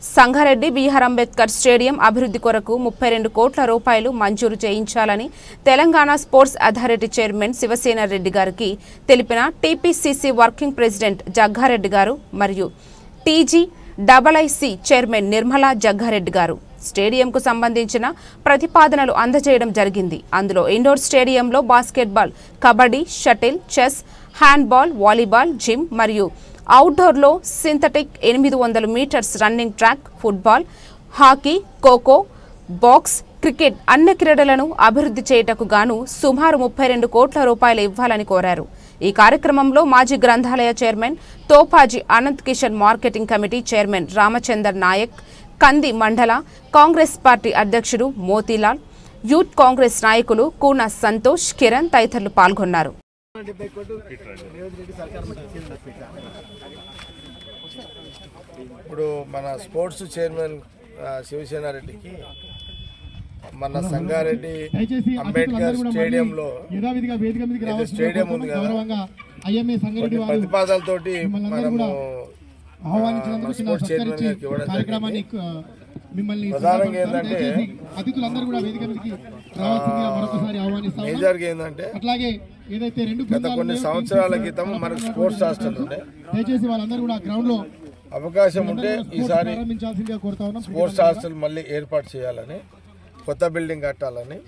Sangareddy BR Ambedkar stadium అభివృద్ధి కొరకు 32 కోట్ల రూపాయలు మంజూరు చేయించాలని Telangana sports authority chairman Shivasena Reddy గారికి తెలిపిన టీపీసీసీ వర్కింగ్ ప్రెసిడెంట్ జగ్గారెడ్డి గారు మరియు టీజీఐఐసీ చైర్మన్ నిర్మలా జగ్గారెడ్డి గారు స్టేడియంకు సంబంధించిన ప్రతిపాదనలు అందజేయడం జరిగింది. అందులో ఇండోర్ స్టేడియంలో basketball, kabaddi, shuttle, chess, handball, volleyball, gym మరియు అవుట్డోర్లో synthetic 800 metres running track, football, hockey, kho kho, box, cricket అన్ని క్రీడలను అభివృద్ధి చేయటకు గాను సుమారు 32 కోట్ల రూపాయలు ఇవ్వాలని కోరారు. ఈ కార్యక్రమంలో మాజీ గ్రంథాలయ chairman Thopaji Anant Kishan, marketing committee chairman Ramachandar Naik, Kandi మండల కాంగ్రెస్ పార్టీ అధ్యక్షుడు మోతీలాల్, యూత్ కాంగ్రెస్ నాయకులు కూన సంతోష్, కిరణ్ తదితరులు పాల్గొన్నారు. ఇప్పుడు మన స్పోర్ట్స్ చైర్మన్ శివసేన రెడ్డికి మన సంగారెడ్డి అంబేద్కర్ స్టేడియంలో స్టేడియం ఉంది కదా, ప్రతిపాదనలతోటి మనము స్పోర్ట్స్ చైర్మన్ గారికి ఇవ్వడం జరిగింది. ప్రధానంగా ఏంటంటే మేజర్గా ఏంటంటే గత కొన్ని సంవత్సరాల క్రితం మనకు స్పోర్ట్స్ హాస్టల్ ఉండే అవకాశం ఉంటే ఈసారి స్పోర్ట్స్ హాస్టల్ మళ్ళీ ఏర్పాటు చేయాలని, కొత్త బిల్డింగ్ కట్టాలని,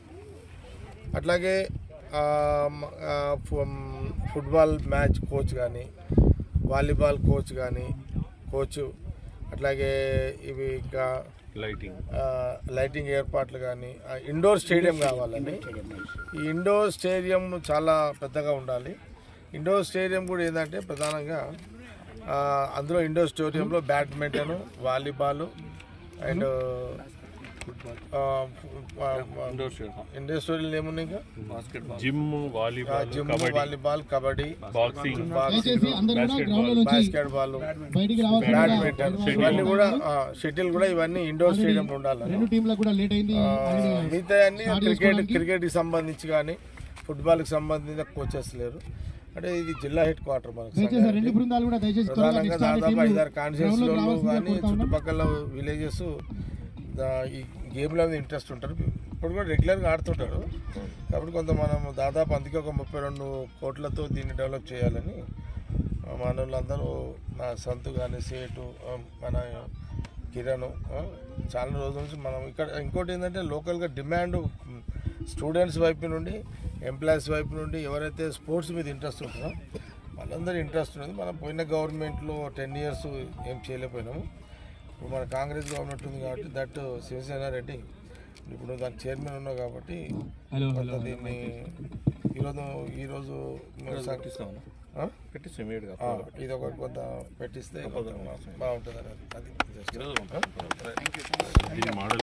అట్లాగే ఫుట్బాల్ మ్యాచ్ కోచ్ కానీ, వాలీబాల్ కోచ్ కానీ అట్లాగే ఇవి ఇంకా లైటింగ్ ఏర్పాట్లు కానీ, ఇండోర్ స్టేడియం కావాలని. ఈ ఇండోర్ స్టేడియం చాలా పెద్దగా ఉండాలి. ఇండోర్ స్టేడియం కూడా ఏంటంటే ప్రధానంగా అందులో ఇండోర్ స్టేడియంలో badminton, volleyball and indoor stadium ఏమున్నాయి ఇంకా gym, volleyball, kabaddi, basketball, badminton ఇవన్నీ కూడా, షటిల్ కూడా ఇవన్నీ ఇండోర్ స్టేడియంలో ఉండాలి. మిగతా అన్ని క్రికెట్కి సంబంధించి కానీ, ఫుట్బాల్కి సంబంధించిన కోచెస్ లేరు. అంటే ఇది జిల్లా హెడ్ క్వార్టర్ మనకు ప్రధానంగా దాదాపు 5-6 కాన్స్టిట్యూన్సీలలో కానీ చుట్టుపక్కల విలేజెస్ ఈ గేమ్లో ఇంట్రెస్ట్ ఉంటారు. ఇప్పుడు కూడా రెగ్యులర్గా ఆడుతుంటారు. కాబట్టి కొంత మనం దాదాపు అందుకే ఒక 32 కోట్లతో దీన్ని డెవలప్ చేయాలని మన వాళ్ళందరూ, నా సంతు కానీ, సేటు, మన కిరణ్, చాలా రోజుల నుంచి మనం ఇక్కడ. ఇంకోటి ఏంటంటే లోకల్గా డిమాండ్ స్టూడెంట్స్ వైపు నుండి, ఎంప్లాయీస్ వైపు నుండి ఎవరైతే స్పోర్ట్స్ మీద ఇంట్రెస్ట్ ఉంటుందో వాళ్ళందరూ ఇంట్రెస్ట్ ఉంది. మనం పోయిన గవర్నమెంట్లో 10 years ఏం చేయలేకపోయినాము. ఇప్పుడు మన కాంగ్రెస్ గవర్నమెంట్ ఉంది కాబట్టి దట్ శివసేన రెడ్డి ఇప్పుడు దాని చైర్మన్ ఉన్నావు కాబట్టి దీన్ని ఈరోజు ఇది ఒకటి కొంత పెట్టిస్తే బాగుంటుంది. అది